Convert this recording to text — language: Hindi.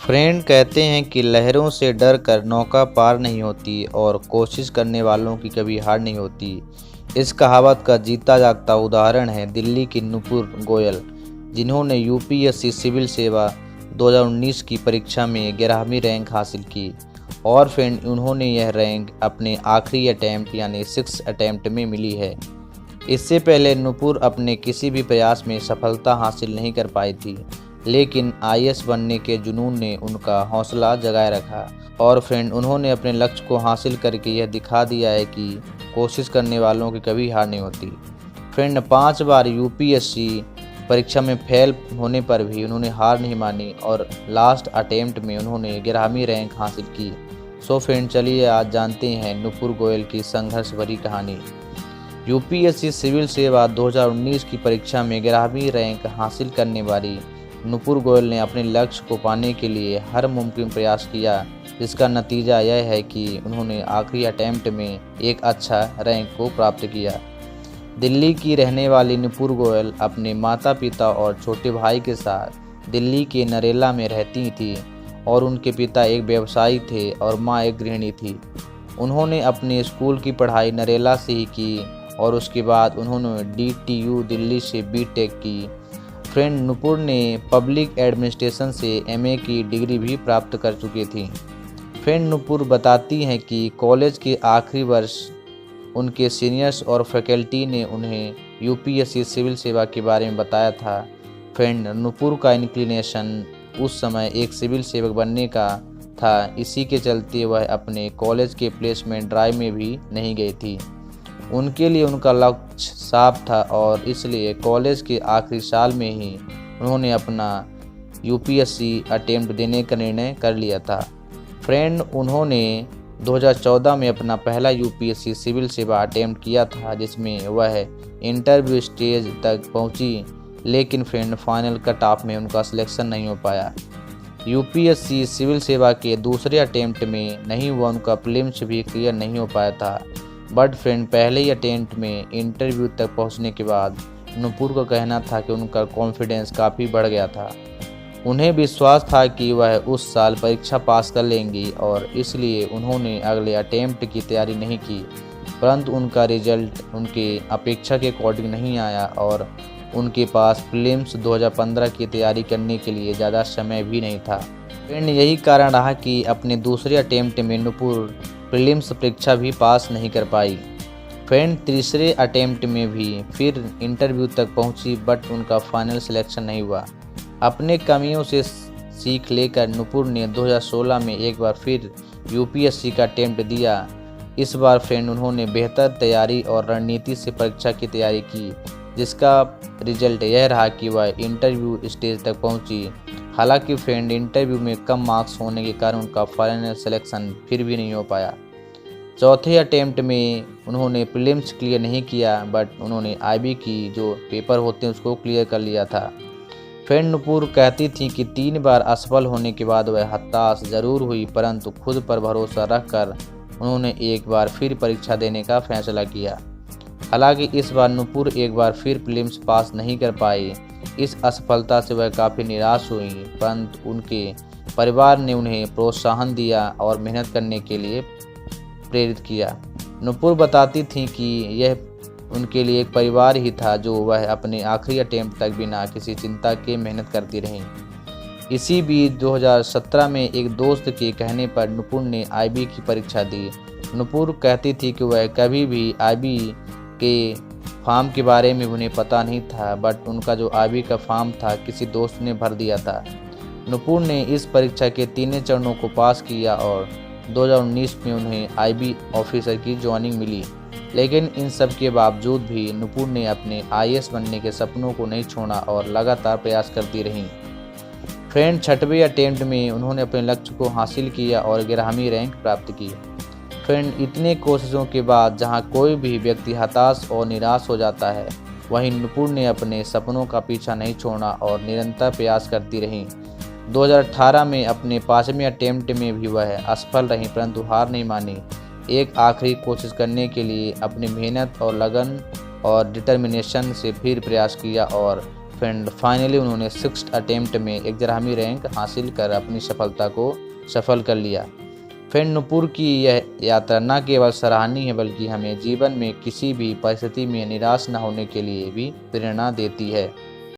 फ्रेंड कहते हैं कि लहरों से डर कर नौका पार नहीं होती और कोशिश करने वालों की कभी हार नहीं होती। इस कहावत का जीता जागता उदाहरण है दिल्ली की नुपुर गोयल, जिन्होंने यूपीएससी सिविल सेवा 2019 की परीक्षा में 11वीं रैंक हासिल की। और फ्रेंड उन्होंने यह रैंक अपने आखिरी अटैम्प्ट यानी 6th अटैम्प्ट में मिली है। इससे पहले नुपुर अपने किसी भी प्रयास में सफलता हासिल नहीं कर पाई थी, लेकिन आईएएस बनने के जुनून ने उनका हौसला जगाए रखा। और फ्रेंड उन्होंने अपने लक्ष्य को हासिल करके यह दिखा दिया है कि कोशिश करने वालों की कभी हार नहीं होती। फ्रेंड 5 बार यूपीएससी परीक्षा में फेल होने पर भी उन्होंने हार नहीं मानी और लास्ट अटेम्प्ट में उन्होंने 11वीं रैंक हासिल की। सो फ्रेंड चलिए आज जानते हैं नुपुर गोयल की संघर्ष भरी कहानी। यूपीएससी सिविल सेवा 2019 की परीक्षा में 11वीं रैंक हासिल करने वाली नुपुर गोयल ने अपने लक्ष्य को पाने के लिए हर मुमकिन प्रयास किया, जिसका नतीजा यह है कि उन्होंने आखिरी अटेम्प्ट में एक अच्छा रैंक को प्राप्त किया। दिल्ली की रहने वाली नुपुर गोयल अपने माता पिता और छोटे भाई के साथ दिल्ली के नरेला में रहती थी और उनके पिता एक व्यवसायी थे और माँ एक गृहिणी थी। उन्होंने अपने स्कूल की पढ़ाई नरेला से ही की और उसके बाद उन्होंने डीटीयू दिल्ली से बीटेक की। फ्रेंड नुपुर ने पब्लिक एडमिनिस्ट्रेशन से एमए की डिग्री भी प्राप्त कर चुकी थी। फ्रेंड नुपुर बताती हैं कि कॉलेज के आखिरी वर्ष उनके सीनियर्स और फैकल्टी ने उन्हें यूपीएससी सिविल सेवा के बारे में बताया था। फ्रेंड नुपुर का इंक्लिनेशन उस समय एक सिविल सेवक बनने का था, इसी के चलते वह अपने कॉलेज के प्लेसमेंट ड्राइव में भी नहीं गई थी। उनके लिए उनका लक्ष्य साफ था और इसलिए कॉलेज के आखिरी साल में ही उन्होंने अपना यूपीएससी अटेम्प्ट देने का निर्णय कर लिया था। फ्रेंड उन्होंने 2014 में अपना पहला यूपीएससी सिविल सेवा अटेम्प्ट किया था, जिसमें वह इंटरव्यू स्टेज तक पहुंची, लेकिन फ्रेंड फाइनल कट ऑफ में उनका सिलेक्शन नहीं हो पाया। यूपीएससी सिविल सेवा के दूसरे अटेम्प्ट में नहीं हुआ, उनका प्रीलिम्स भी क्लियर नहीं हो पाया था। बट फ्रेंड पहले ही अटेम्प्ट में इंटरव्यू तक पहुंचने के बाद नुपुर का कहना था कि उनका कॉन्फिडेंस काफ़ी बढ़ गया था। उन्हें विश्वास था कि वह उस साल परीक्षा पास कर लेंगी और इसलिए उन्होंने अगले अटेम्प्ट की तैयारी नहीं की, परंतु उनका रिजल्ट उनके अपेक्षा के अकॉर्डिंग नहीं आया और उनके पास प्रीलिम्स 2015 की तैयारी करने के लिए ज़्यादा समय भी नहीं था। फ्रेंड यही कारण रहा कि अपने दूसरे अटेम्प्ट में नुपुर प्रीलिम्स परीक्षा भी पास नहीं कर पाई। फ्रेंड तीसरे अटेम्प्ट में भी फिर इंटरव्यू तक पहुंची, बट उनका फाइनल सिलेक्शन नहीं हुआ। अपने कमियों से सीख लेकर नुपुर ने 2016 में एक बार फिर यूपीएससी का अटेम्प्ट दिया। इस बार फ्रेंड उन्होंने बेहतर तैयारी और रणनीति से परीक्षा की तैयारी की, जिसका रिजल्ट यह रहा कि वह इंटरव्यू स्टेज तक पहुंची। हालांकि फ्रेंड इंटरव्यू में कम मार्क्स होने के कारण उनका फाइनल सिलेक्शन फिर भी नहीं हो पाया। चौथे अटेम्प्ट में उन्होंने प्रीलिम्स क्लियर नहीं किया, बट उन्होंने आईबी की जो पेपर होते हैं उसको क्लियर कर लिया था। फ्रेंड नुपुर कहती थी कि 3 बार असफल होने के बाद वह हताश जरूर हुई, परंतु खुद पर भरोसा रखकर उन्होंने एक बार फिर परीक्षा देने का फैसला किया। हालांकि इस बार नुपुर एक बार फिर प्रीलिम्स पास नहीं कर पाई। इस असफलता से वह काफ़ी निराश हुई, परंतु उनके परिवार ने उन्हें प्रोत्साहन दिया और मेहनत करने के लिए प्रेरित किया। नुपुर बताती थी कि यह उनके लिए एक परिवार ही था, जो वह अपने आखिरी अटेम्प्ट तक बिना किसी चिंता के मेहनत करती रहीं। इसी बीच 2017 में एक दोस्त के कहने पर नुपुर ने आईबी की परीक्षा दी। नुपुर कहती थी कि वह कभी भी आईबी के फॉर्म के बारे में उन्हें पता नहीं था, बट उनका जो आईबी का फॉर्म था किसी दोस्त ने भर दिया था। नुपुर ने इस परीक्षा के 3 चरणों को पास किया और 2019 में उन्हें आईबी ऑफिसर की ज्वाइनिंग मिली। लेकिन इन सब के बावजूद भी नुपुर ने अपने आईएएस बनने के सपनों को नहीं छोड़ा और लगातार प्रयास करती रहीं। फ्रेंड 6वें अटेम्प्ट में उन्होंने अपने लक्ष्य को हासिल किया और 11वीं रैंक प्राप्त की। फ्रेंड इतने कोशिशों के बाद जहां कोई भी व्यक्ति हताश और निराश हो जाता है, वहीं नुपुर ने अपने सपनों का पीछा नहीं छोड़ा और निरंतर प्रयास करती रहीं। 2018 में अपने 5वें अटेम्प्ट में भी वह असफल रहीं, परंतु हार नहीं मानी। एक आखिरी कोशिश करने के लिए अपनी मेहनत और लगन और डिटर्मिनेशन से फिर प्रयास किया और एंड फाइनली उन्होंने 6th अटेम्प्ट में 11वीं रैंक हासिल कर अपनी सफलता को सफल कर लिया। फ्रेंड, नूपुर की यह यात्रा न केवल सराहनीय है बल्कि हमें जीवन में किसी भी परिस्थिति में निराश न होने के लिए भी प्रेरणा देती है।